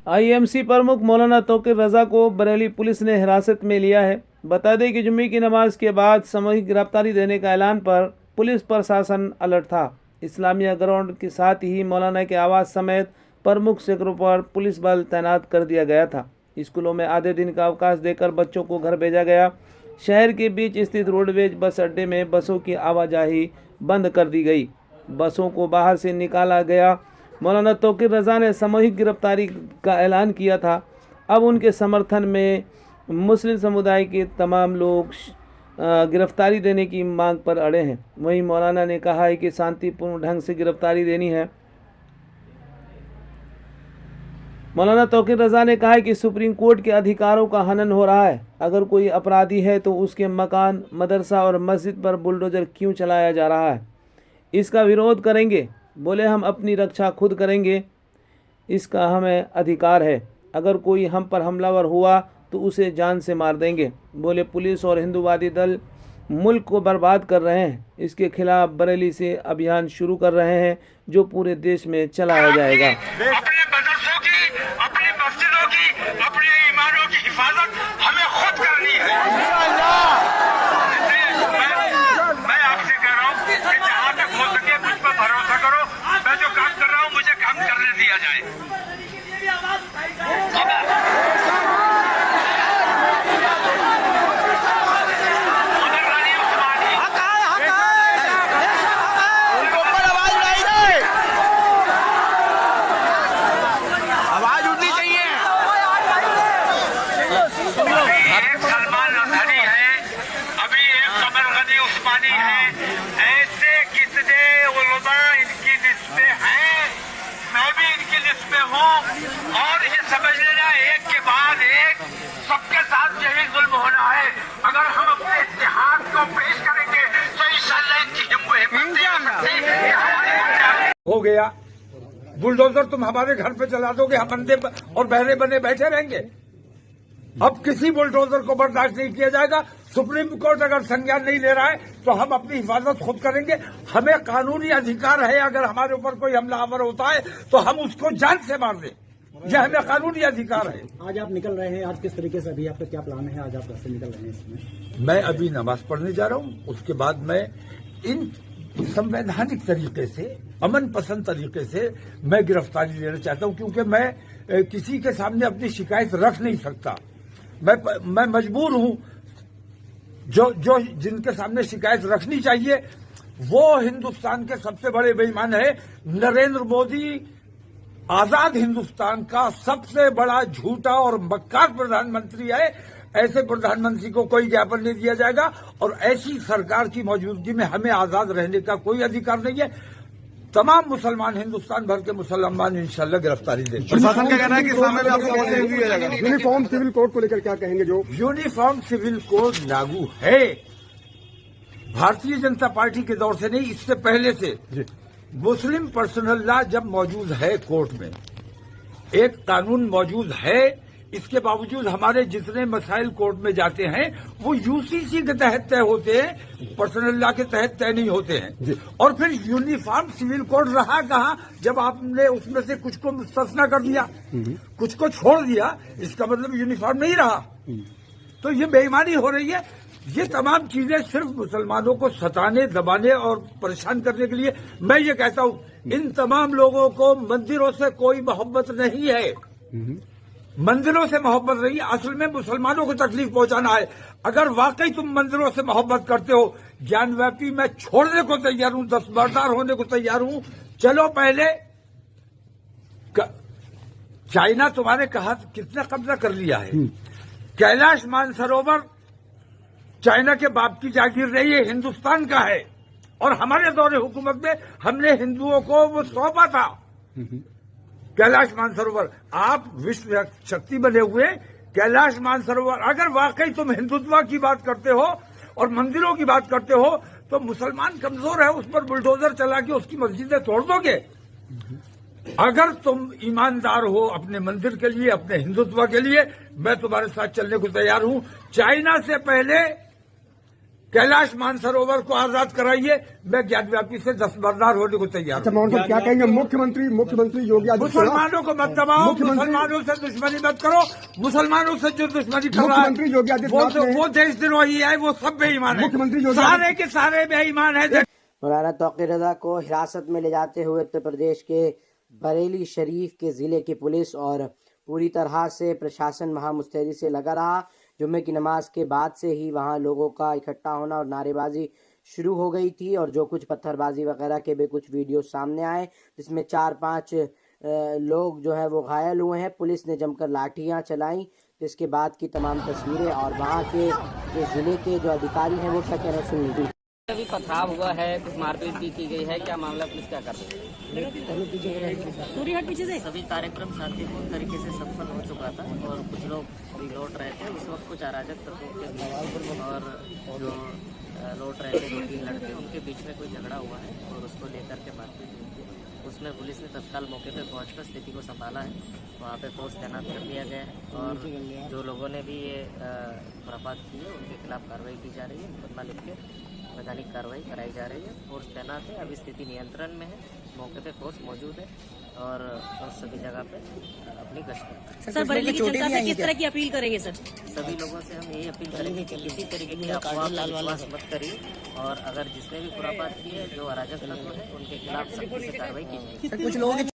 IMC प्रमुख मौलाना तौकीर रजा को Bareilly police ने हिरासत में लिया है। बता दें कि जुम्मे की नमाज के बाद सामूहिक गिरफ्तारी देने का ऐलान पर पुलिस प्रशासन अलर्ट था। इस्लामिया ग्राउंड के साथ ही मौलाना के आवास समेत प्रमुख जगहों पर पुलिस बल तैनात कर दिया गया था। स्कूलों में आधे दिन का अवकाश देकर बच्चों को घर भेजा गया। शहर के बीच स्थित रोडवेज बस अड्डे में बसों की आवाजाही बंद कर दी गई। बसों को बाहर से निकाला गया। मौलाना तौकीर रजा ने सामूहिक गिरफ्तारी का ऐलान किया था। अब उनके समर्थन में मुस्लिम समुदाय के तमाम लोग गिरफ्तारी देने की मांग पर अड़े हैं। वहीं मौलाना ने कहा है कि शांतिपूर्ण ढंग से गिरफ्तारी देनी है। मौलाना तौकीर रजा ने कहा है कि सुप्रीम कोर्ट के अधिकारों का हनन हो रहा है। अगर कोई अपराधी है तो उसके मकान, मदरसा और मस्जिद पर बुलडोजर क्यों चलाया जा रहा है? इसका विरोध करेंगे। बोले हम अपनी रक्षा खुद करेंगे, इसका हमें अधिकार है। अगर कोई हम पर हमलावर हुआ तो उसे जान से मार देंगे। बोले पुलिस और हिंदूवादी दल मुल्क को बर्बाद कर रहे हैं। इसके खिलाफ बरेली से अभियान शुरू कर रहे हैं जो पूरे देश में चलाया जाएगा। अपने मदरसों की, अपनी मस्जिदों की, अपने ईमानों की हिफाजत हमें खुद करनी है। मैं आपसे कह रहा हूँ कि जहाँ तक हो सके मुझ पर भरोसा करो। मैं जो काम कर रहा हूँ मुझे काम करने दिया जाए। ऐसे कितने उलमा इनकी लिस्ट में हैं, मैं भी इनकी लिस्ट में हूँ। और ये समझ लेना एक के बाद एक सबके साथ यही जुल्म होना है। अगर हम अपने इतिहास को पेश करेंगे तो इंशाअल्लाह इनकी हिम्मत हो गया। बुलडोजर तुम हमारे घर पे चला दोगे, हम अंधे और बहरे बने बैठे रहेंगे। अब किसी बुलडोजर को बर्दाश्त नहीं किया जाएगा। सुप्रीम कोर्ट अगर संज्ञान नहीं ले रहा है तो हम अपनी हिफाजत खुद करेंगे। हमें कानूनी अधिकार है, अगर हमारे ऊपर कोई हमलावर होता है तो हम उसको जान से मार दें। यह हमें कानूनी अधिकार है। आज आप निकल रहे हैं, आज किस तरीके से अभी आपका क्या प्लान है? आज आप कैसे निकल रहे हैं इसमें? मैं अभी नमाज पढ़ने जा रहा हूँ, उसके बाद मैं इन संवैधानिक तरीके से, अमन पसंद तरीके से मैं गिरफ्तारी लेना चाहता हूँ, क्योंकि मैं किसी के सामने अपनी शिकायत रख नहीं सकता। मैं मजबूर हूँ। जो जिनके सामने शिकायत रखनी चाहिए वो हिंदुस्तान के सबसे बड़े बेईमान है। नरेंद्र मोदी आजाद हिंदुस्तान का सबसे बड़ा झूठा और मक्कार प्रधानमंत्री है। ऐसे प्रधानमंत्री को कोई ज्ञापन नहीं दिया जाएगा और ऐसी सरकार की मौजूदगी में हमें आजाद रहने का कोई अधिकार नहीं है। तमाम मुसलमान, हिंदुस्तान भर के मुसलमान इंशाल्लाह गिरफ्तारी देंगे। प्रशासन का कहना है कि सामने में आपको कैसे दिया जाएगा? यूनिफॉर्म सिविल कोड को लेकर क्या कहेंगे? जो यूनिफॉर्म सिविल कोड लागू है भारतीय जनता पार्टी के दौर से नहीं, इससे पहले से मुस्लिम पर्सनल लॉ जब मौजूद है कोर्ट में, एक कानून मौजूद है। इसके बावजूद हमारे जितने मसाइल कोर्ट में जाते हैं वो यूसीसी के तहत तय होते हैं, पर्सनल लॉ के तहत तय नहीं होते हैं। और फिर यूनिफॉर्म सिविल कोड रहा कहाँ जब आपने उसमें से कुछ को मुस्तस्ना कर दिया, कुछ को छोड़ दिया? इसका मतलब यूनिफॉर्म नहीं रहा। तो ये बेईमानी हो रही है। ये तमाम चीजें सिर्फ मुसलमानों को सताने, दबाने और परेशान करने के लिए। मैं ये कहता हूँ इन तमाम लोगों को मंदिरों से कोई मोहब्बत नहीं है। मंदिरों से मोहब्बत नहीं, असल में मुसलमानों को तकलीफ पहुंचाना है। अगर वाकई तुम मंदिरों से मोहब्बत करते हो, ज्ञानव्यापी मैं छोड़ने को तैयार हूं, दस्तबरदार होने को तैयार हूं। चलो पहले चाइना तुम्हारे कहा कितना कब्जा कर लिया है। कैलाश मानसरोवर चाइना के बाप की जागीर रही है, हिंदुस्तान का है। और हमारे दौरे हुकूमत में हमने हिंदुओं को वो सौंपा था कैलाश मानसरोवर। आप विश्व शक्ति बने हुए कैलाश मानसरोवर, अगर वाकई तुम हिंदुत्व की बात करते हो और मंदिरों की बात करते हो तो मुसलमान कमजोर है, उस पर बुलडोजर चला के उसकी मस्जिदें तोड़ दोगे। अगर तुम ईमानदार हो अपने मंदिर के लिए, अपने हिंदुत्व के लिए, मैं तुम्हारे साथ चलने को तैयार हूं। चाइना से पहले कैलाश मानसरोवर को आजाद कराइए, मैं ज्ञानव्यापी से दस्तबरदार होने को तैयार अच्छा हूं। मोहन साहब क्या कहेंगे मुख्यमंत्री योगी आदित्यनाथ मुसलमानों को मत दबाओ, मुसलमानों से दुश्मनी मत करो, मुसलमानों से जो दुश्मनी कर रहा मुख्यमंत्री योगी है आदित्यनाथ ने वो देशद्रोही है, वो सब बेईमान है, मुख्यमंत्री योगी सारे के सारे बेईमान है। मौलाना तौकीर रजा को हिरासत में ले जाते हुए उत्तर प्रदेश के बरेली शरीफ के ज़िले की पुलिस और पूरी तरह से प्रशासन वहां मुस्तैदी से लगा रहा। जुम्मे की नमाज के बाद से ही वहां लोगों का इकट्ठा होना और नारेबाजी शुरू हो गई थी और जो कुछ पत्थरबाजी वगैरह के भी कुछ वीडियो सामने आए जिसमें 4-5 लोग जो है वो घायल हुए हैं। पुलिस ने जमकर लाठियां चलाई। इसके बाद की तमाम तस्वीरें और वहाँ के जो ज़िले के जो अधिकारी हैं वो क्या कह रहे हैं सुन लीजिए। अभी पथराव हुआ है, कुछ मारपीट भी की गई है, क्या मामला पुलिस क्या कर रही है? सभी कार्यक्रम शांतिपूर्ण तरीके से सफल हो चुका था और कुछ लोग अभी लौट रहे थे। उस वक्त कुछ अराजक तत्वों के और जो लौट रहे थे 2-3 लड़के, उनके बीच में कोई झगड़ा हुआ है और उसको लेकर के मारपीट हुई थी। उसमें पुलिस ने तत्काल मौके पर पहुंचकर स्थिति को संभाला है। वहाँ पे फोर्स तैनात कर दिया गया है और जो लोगों ने भी ये खुरापात की है उनके खिलाफ कार्रवाई की जा रही है। मुकदमा लिख के वैधानिक कार्रवाई कराई जा रही है। फोर्स तैनात है, अभी स्थिति नियंत्रण में है, मौके पे फोर्स मौजूद है और सभी जगह पे अपनी गश्त करते हैं। सर बरेली की जनता से किस तरह की अपील करेंगे सर? सभी लोगों से हम यही अपील करेंगे कि किसी तरीके की अफवाह पर विश्वास मत करिए और अगर जिसने भी खुरापात की है, जो अराजक तत्व है, उनके खिलाफ सख्ती से कार्रवाई की जाएगी।